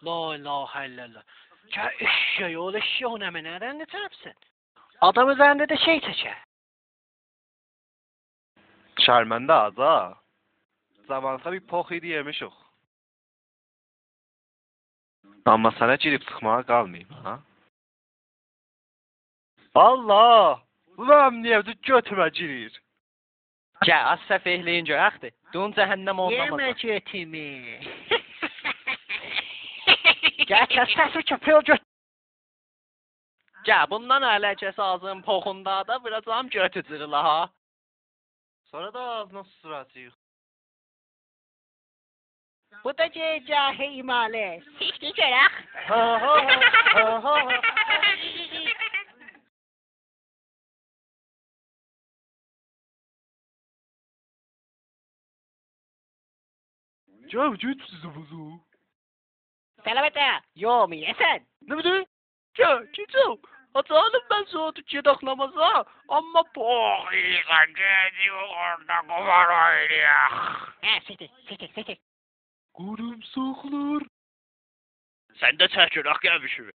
La ilahe illallah. Ya eşeği ol eşeği ona nereden ne tarafsın? Adam üzerinde de şey çeker. Şərməndə az ha. Zamansa bir pox idi yemişik. Amma sənə girib çıxmağa qalmayayım, ha? Allah! Bu mənim niyəvcə götümə girir. Gəl, az səfehliyin görəkdir. Dun cəhənnəm olmamaz. Yeme götümü. Gəl, kəs səsi köpəyə göt. Gəl, bundan ələkəsi ağzının poxunda da vuracağım götücürülə, ha? Sonra da ağzına susturacaq. Bu da cəhə imalə. Sikti görək. Ha ha ha ha ha. Cevap sizi buzu. Selametə. Yo mi yesen? Ne bileyim? Gəl, keçəm. Açalım ben soğutuk yedak namaza. Amma pox yiysən gediyor orada kumar oynayaq. Hə, sikti. Qurumsaqlar. Sən də çəkirək gəlmişim.